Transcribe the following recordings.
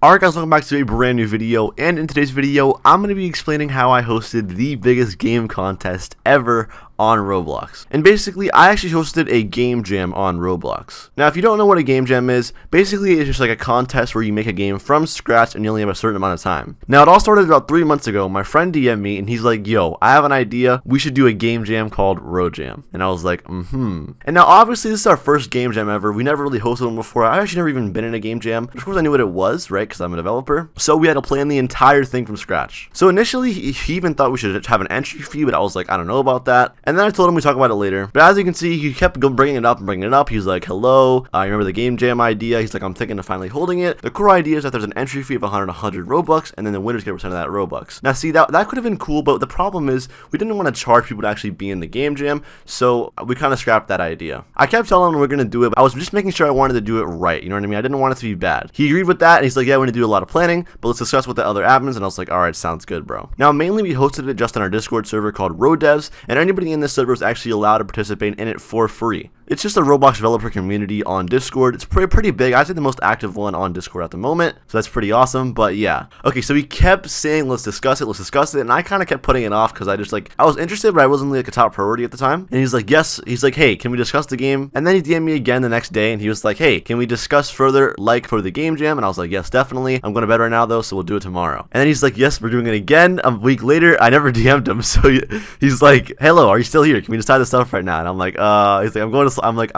Alright guys, welcome back to a brand new video, and in today's video, I'm going to be explaining how I hosted the biggest game contest ever on Roblox. And basically, I actually hosted a game jam on Roblox. Now, if you don't know what a game jam is, basically it's just like a contest where you make a game from scratch and you only have a certain amount of time. Now, it all started about 3 months ago. My friend DM'd me and he's like, yo, I have an idea. We should do a game jam called Rojam. And I was like, And now, obviously, this is our first game jam ever. We never really hosted one before. I actually never even been in a game jam. Of course, I knew what it was, right? Because I'm a developer. So we had to plan the entire thing from scratch. So initially, he even thought we should have an entry fee, but I was like, I don't know about that. And then I told him we talk about it later. But as you can see, he kept bringing it up and bringing it up. He's like, hello, I remember the game jam idea. He's like, I'm thinking of finally holding it. The core idea is that there's an entry fee of 100 Robux, and then the winners get a percent of that Robux. Now, see, that could have been cool, but the problem is we didn't want to charge people to actually be in the game jam, so we kind of scrapped that idea. I kept telling him we're going to do it, but I was just making sure I wanted to do it right, you know what I mean? I didn't want it to be bad. He agreed with that, and he's like, yeah, we're going to do a lot of planning, but let's discuss with the other admins, and I was like, alright, sounds good, bro. Now, mainly we hosted it just on our Discord server called Rodevs, and anybody in this server is actually allowed to participate in it for free. It's just a Roblox developer community on Discord. It's pretty big. I'd say the most active one on Discord at the moment, so that's pretty awesome, but yeah. Okay, so he kept saying, let's discuss it, and I kind of kept putting it off because I was interested, but I wasn't like a top priority at the time. And he's like, yes, he's like, hey, can we discuss the game? And then he DM'd me again the next day, and he was like, hey, can we discuss further, like, for the game jam? And I was like, yes, definitely. I'm going to bed right now, though, so we'll do it tomorrow. And then he's like, yes, we're doing it again. A week later, I never DM'd him, so he's like, hello, are you still here? Can we decide this stuff right now? And I'm like, he's like, I'm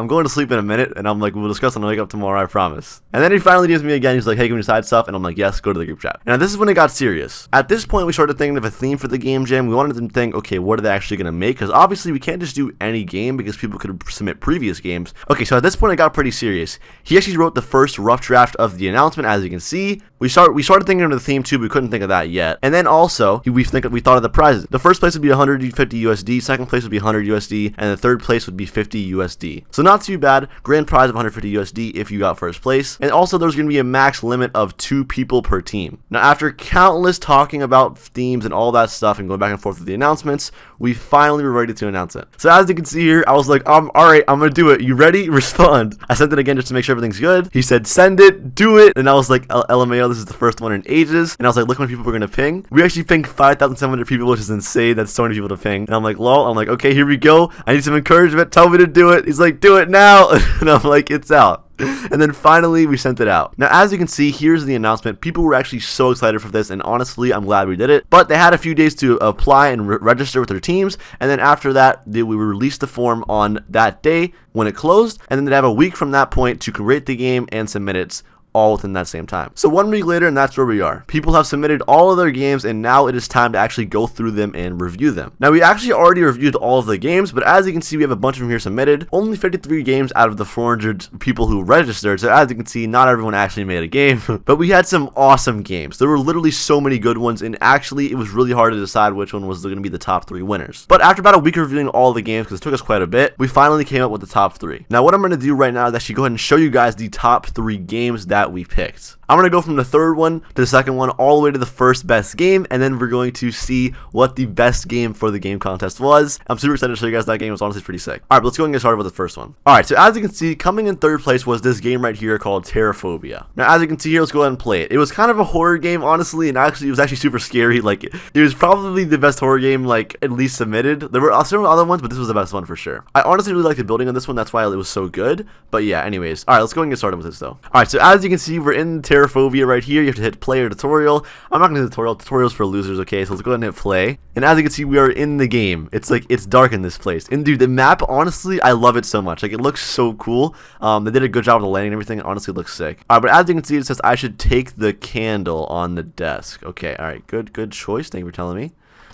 going to sleep in a minute, and I'm like, we'll discuss when I wake up tomorrow, I promise. And then he finally DMs me again. He's like, hey, can we decide stuff? And I'm like, yes, go to the group chat. Now, this is when it got serious. At this point, we started thinking of a theme for the game jam. We wanted to think, okay, what are they actually going to make? Because obviously, we can't just do any game because people could submit previous games. Okay, so at this point, it got pretty serious. He actually wrote the first rough draft of the announcement, as you can see. We started thinking of the theme too, but we couldn't think of that yet. And then also, we thought of the prizes. The first place would be 150 USD, second place would be 100 USD, and the third place would be 50 USD. So not too bad. Grand prize of 150 USD if you got first place. And also, there's going to be a max limit of 2 people per team. Now, after countless talking about themes and all that stuff and going back and forth with the announcements, we finally were ready to announce it. So as you can see here, I was like, alright, I'm going to do it. You ready? Respond. I sent it again just to make sure everything's good. He said, send it, do it. And I was like, LMAO, this is the first one in ages. And I was like, look how many people we're going to ping. We actually pinged 5,700 people, which is insane. That's so many people to ping. And I'm like, lol. I'm like, okay, here we go. I need some encouragement. Tell me to do it. He's like, do it now. And I'm like, it's out. And then finally, we sent it out. Now, as you can see, here's the announcement. People were actually so excited for this, and honestly, I'm glad we did it. But they had a few days to apply and register with their teams, and then after that, we released the form on that day when it closed, and then they'd have a week from that point to create the game and submit it, all within that same time. So 1 week later, and that's where we are. People have submitted all of their games, and now it is time to actually go through them and review them. Now, we actually already reviewed all of the games, but as you can see, we have a bunch of them here submitted. Only 53 games out of the 400 people who registered, so as you can see, not everyone actually made a game, but we had some awesome games. There were literally so many good ones, and actually, it was really hard to decide which one was going to be the top 3 winners. But after about a week of reviewing all the games, because it took us quite a bit, we finally came up with the top 3. Now, what I'm going to do right now is actually go ahead and show you guys the top 3 games that we picked. I'm going to go from the third one to the second one all the way to the first best game, and then we're going to see what the best game for the game contest was. I'm super excited to show you guys that game. It was honestly pretty sick. Alright, let's go and get started with the first one. Alright, so as you can see, coming in third place was this game right here called Terraphobia. Now, as you can see here, let's go ahead and play it. It was kind of a horror game, honestly, and actually, it was actually super scary. Like, it was probably the best horror game, like, at least submitted. There were several other ones, but this was the best one for sure. I honestly really like the building on this one. That's why it was so good. But yeah, anyways. Alright, let's go and get started with this, though. Alright, so as you can see, we're in Terraphobia right here. You have to hit play or tutorial. I'm not going to do tutorial. Tutorial's for losers, okay? So let's go ahead and hit play. And as you can see, we are in the game. It's like, it's dark in this place. And dude, the map, honestly, I love it so much. Like, it looks so cool. They did a good job with the lighting and everything. It honestly looks sick. Alright, but as you can see, it says I should take the candle on the desk. Okay, alright, good choice. Thank you for telling me.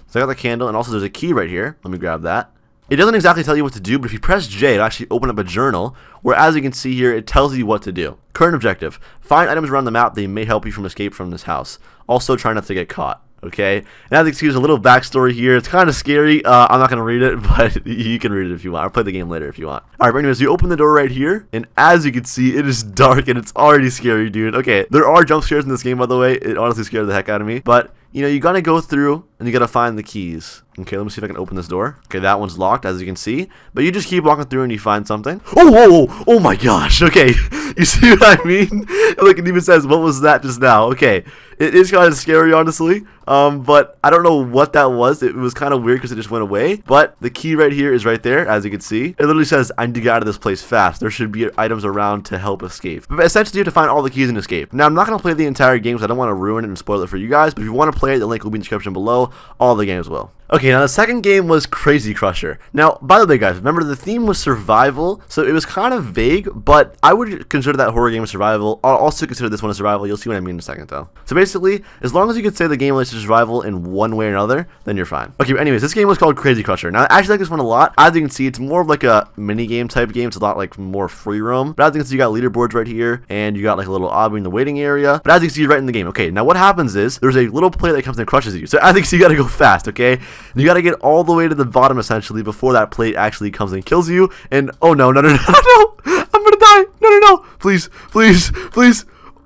So I got the candle, and also there's a key right here. Let me grab that. It doesn't exactly tell you what to do, but if you press J, it'll actually open up a journal, where as you can see here, it tells you what to do. Current objective: find items around the map that may help you from escape from this house. Also, try not to get caught. Okay, and as you can see, there's a little backstory here. It's kind of scary. I'm not going to read it, but you can read it if you want. I'll play the game later if you want. Alright, but anyways, you open the door right here, and as you can see, it is dark, and it's already scary, dude. Okay, there are jump scares in this game, by the way. It honestly scared the heck out of me, but you gotta go through and you gotta find the keys. Okay, let me see if I can open this door. Okay, that one's locked, as you can see. But you just keep walking through and you find something. Oh, whoa, whoa, oh my gosh. Okay, you see what I mean? Look, it even says, what was that just now? Okay, it is kind of scary, honestly. But I don't know what that was. It was kind of weird because it just went away. But the key right here is right there, as you can see. It literally says, I need to get out of this place fast. There should be items around to help escape. But essentially, you have to find all the keys and escape. Now, I'm not going to play the entire game because I don't want to ruin it and spoil it for you guys. But if you want to play it, the link will be in the description below. All the games will. Okay, now the second game was Crazy Crusher. Now, by the way, guys, remember the theme was survival, so it was kind of vague, but I would consider that horror game a survival. I'll also consider this one a survival. You'll see what I mean in a second, though. So basically, as long as you can say the game relates to survival in one way or another, then you're fine. Okay, but anyways, this game was called Crazy Crusher. Now, I actually like this one a lot. As you can see, it's more of like a mini game type game. It's a lot like more free roam. But as you can see, you got leaderboards right here, and you got like a little obby in the waiting area. But as you can see, right in the game. Okay, now what happens is there's a little plate that comes and crushes you. So as you can see, you got to go fast. Okay, you got to get all the way to the bottom essentially before that plate actually comes and kills you. And oh no, no, I'm gonna die. No, please.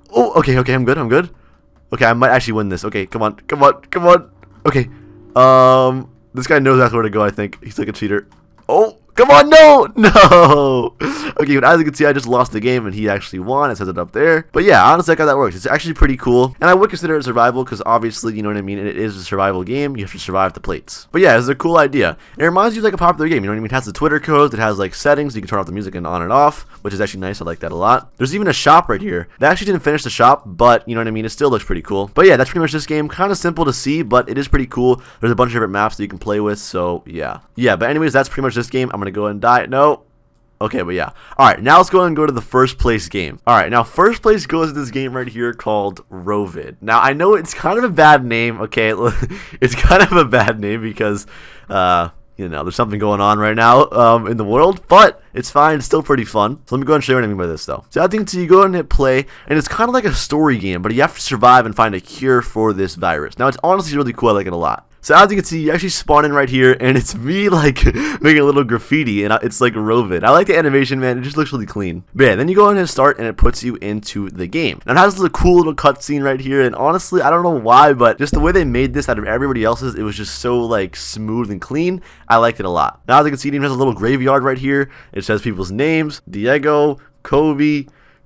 Oh, okay, I'm good. Okay, I might actually win this. Okay, come on. Okay, this guy knows exactly where to go. I think he's like a cheater. Oh, come on, no. Okay, but as you can see, I just lost the game and he actually won. It says it up there. But yeah, honestly, like how that works. It's actually pretty cool. And I would consider it survival because obviously, you know what I mean? It is a survival game. You have to survive the plates. But yeah, it's a cool idea. And it reminds you of like a popular game. You know what I mean? It has the Twitter codes. It has like settings. You can turn off the music and on and off, which is actually nice. I like that a lot. There's even a shop right here. They actually didn't finish the shop, but you know what I mean? It still looks pretty cool. But yeah, that's pretty much this game. Kind of simple to see, but it is pretty cool. There's a bunch of different maps that you can play with. So yeah. But anyways, that's pretty much this game. I'm going to go and die. No. Okay, but yeah. Alright, now let's go and go to the first place game. Alright, now first place goes to this game right here called Rovid. Now, I know it's kind of a bad name, okay? It's kind of a bad name because, you know, there's something going on right now in the world, but it's fine. It's still pretty fun. So let me go ahead and show you what I mean by this, though. So I think you go ahead and hit play, and it's kind of like a story game, but you have to survive and find a cure for this virus. Now, it's honestly really cool. I like it a lot. So as you can see, you actually spawn in right here, and it's me like making a little graffiti, and it's like Rovid. I like the animation, man. It just looks really clean. But yeah, then you go ahead and start, and it puts you into the game. Now it has a cool little cutscene right here, and honestly, I don't know why, but just the way they made this out of everybody else's, it was just so like smooth and clean. I liked it a lot. Now as you can see, it even has a little graveyard right here. It says people's names: Diego, Kobe,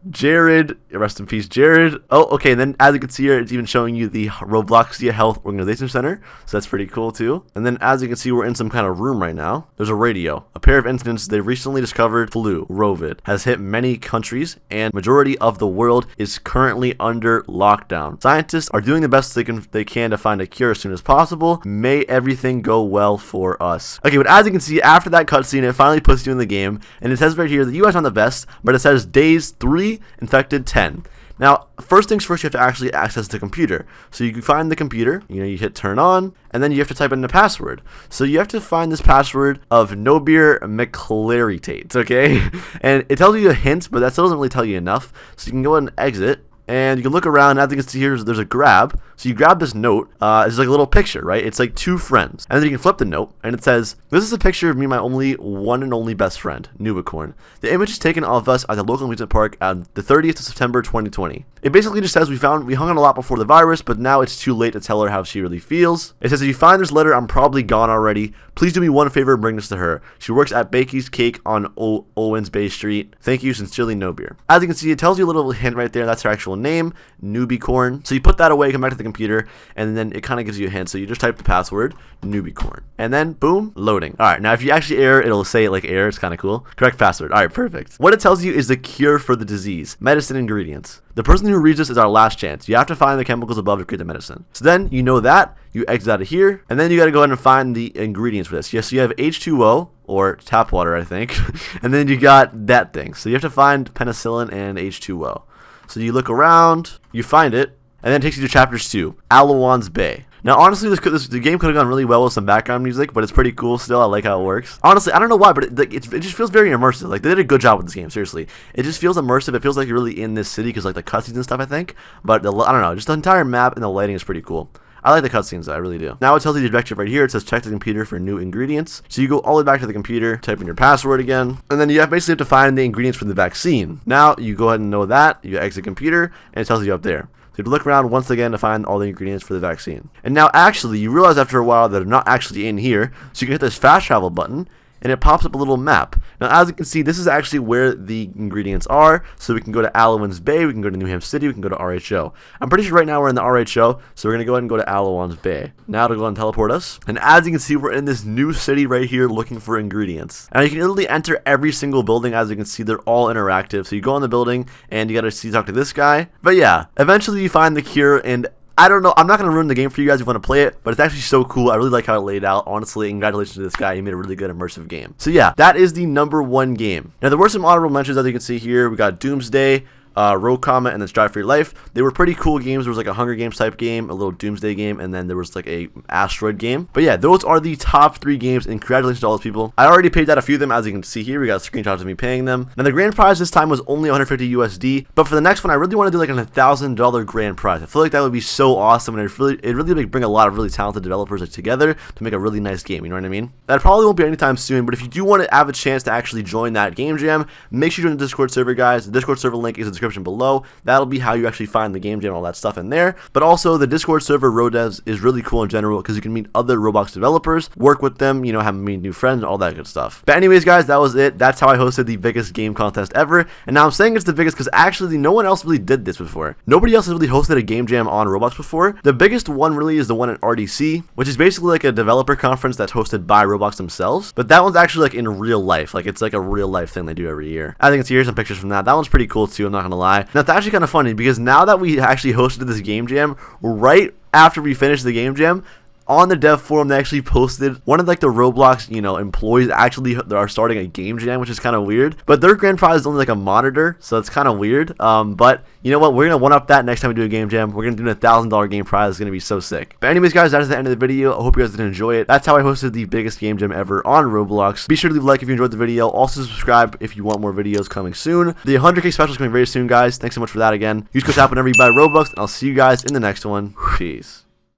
Jared, rest in peace, Jared. Oh, okay, and then as you can see here, it's even showing you the Robloxia Health Organization Center, so that's pretty cool too. And then as you can see, we're in some kind of room right now. There's a radio. A pair of incidents they recently discovered flu, Rovid, has hit many countries, and majority of the world is currently under lockdown. Scientists are doing the best they can to find a cure as soon as possible. May everything go well for us. Okay, but as you can see, after that cutscene, it finally puts you in the game, and it says right here that you guys aren't the best, but it says days 3, infected 10. Now, first things first, you have to actually access the computer. So you can find the computer, you hit turn on, and then you have to type in the password. So you have to find this password of no beer McClaritate, okay? And it tells you a hint, but that still doesn't really tell you enough. So you can go ahead and exit. And you can look around, as you can see here, there's a grab. So you grab this note, it's like a little picture, right? It's like 2 friends. And then you can flip the note, and it says, this is a picture of me, my one and only best friend, Nubicorn. The image is taken of us at the local amusement park on the 30th of September, 2020. It basically just says we hung on a lot before the virus, but now it's too late to tell her how she really feels. It says, if you find this letter, I'm probably gone already. Please do me one favor and bring this to her. She works at Bakey's Cake on Owens Bay Street. Thank you, sincerely, No Beer. As you can see, it tells you a little hint right there. That's her actual name, Nubicorn. So you put that away, come back to the computer, and then it kind of gives you a hint. So you just type the password, Nubicorn, and then boom, loading. All right, now if you actually error, it'll say it like error. It's kind of cool. Correct password. All right, perfect. What it tells you is the cure for the disease, medicine ingredients. The person who reads this is our last chance. You have to find the chemicals above to create the medicine. So then you know that, you exit out of here, and then you got to go ahead and find the ingredients for this. Yes, so you have H2O, or tap water, I think, and then you got that thing. So you have to find penicillin and H2O. So you look around, you find it, and then it takes you to chapters 2, Alawan's Bay. Now, honestly, the game could have gone really well with some background music, but it's pretty cool still. I like how it works. Honestly, I don't know why, but it just feels very immersive. Like, they did a good job with this game, seriously. It just feels immersive. It feels like you're really in this city because, like, the cutscenes and stuff, I think. But, I don't know, just the entire map and the lighting is pretty cool. I like the cutscenes, I really do. Now it tells you the objective right here. It says check the computer for new ingredients. So you go all the way back to the computer, type in your password again, and then you basically have to find the ingredients for the vaccine. Now you go ahead and know that. You exit computer, and it tells you up there. So you have to look around once again to find all the ingredients for the vaccine. And now actually, you realize after a while that they're not actually in here, so you can hit this fast travel button, and it pops up a little map. Now, as you can see, this is actually where the ingredients are. So we can go to Alowin's Bay, we can go to New Hampshire City, we can go to RHO. I'm pretty sure right now we're in the RHO, so we're going to go ahead and go to Alowin's Bay. Now to go and teleport us. And as you can see, we're in this new city right here looking for ingredients. And you can literally enter every single building. As you can see, they're all interactive. So you go in the building, and you got to talk to this guy. But yeah, eventually you find the cure, and I don't know, I'm not going to ruin the game for you guys if you want to play it, but it's actually so cool. I really like how it laid out. Honestly, congratulations to this guy. He made a really good immersive game. So yeah, that is the #1 game. Now, there were some honorable mentions, as you can see here. We got Doomsday, Rogue Comet, and then Strive for Your Life. They were pretty cool games. There was like a Hunger Games type game, a little Doomsday game, and then there was like a asteroid game. But yeah, those are the top 3 games, and congratulations to all those people. I already paid out a few of them, as you can see here. We got screenshots of me paying them. Now the grand prize this time was only 150 USD, but for the next one, I really want to do like a $1,000 grand prize. I feel like that would be so awesome, and it really like bring a lot of really talented developers like, together to make a really nice game. You know what I mean? That probably won't be anytime soon, but if you do want to have a chance to actually join that game jam, make sure you join the Discord server, guys. The Discord server link is in the description below. That'll be how you actually find the game jam and all that stuff in there. But also, the Discord server Rodevs is really cool in general because you can meet other Roblox developers, work with them, you know, have meet new friends, and all that good stuff. But anyways, guys, that was it. That's how I hosted the biggest game contest ever. And now I'm saying it's the biggest because actually no one else really did this before. Nobody else has really hosted a game jam on Roblox before. The biggest one really is the one at RDC, which is basically like a developer conference that's hosted by Roblox themselves. But that one's actually like in real life. Like it's like a real life thing they do every year. I think it's here's some pictures from that. That one's pretty cool too, I'm not gonna lie. Now it's actually kind of funny because now that we actually hosted this game jam, right after we finished the game jam, on the dev forum, they actually posted one of like the Roblox, you know, employees actually are starting a game jam, which is kind of weird. But their grand prize is only like a monitor, so it's kind of weird. But you know what? We're gonna one up that next time we do a game jam. We're gonna do a $1,000 game prize. It's gonna be so sick. But anyways, guys, that is the end of the video. I hope you guys did enjoy it. That's how I hosted the biggest game jam ever on Roblox. Be sure to leave a like if you enjoyed the video. Also subscribe if you want more videos coming soon. The 100K special is coming very soon, guys. Thanks so much for that again. Use code TAP whenever you buy Robux, and I'll see you guys in the next one. Peace.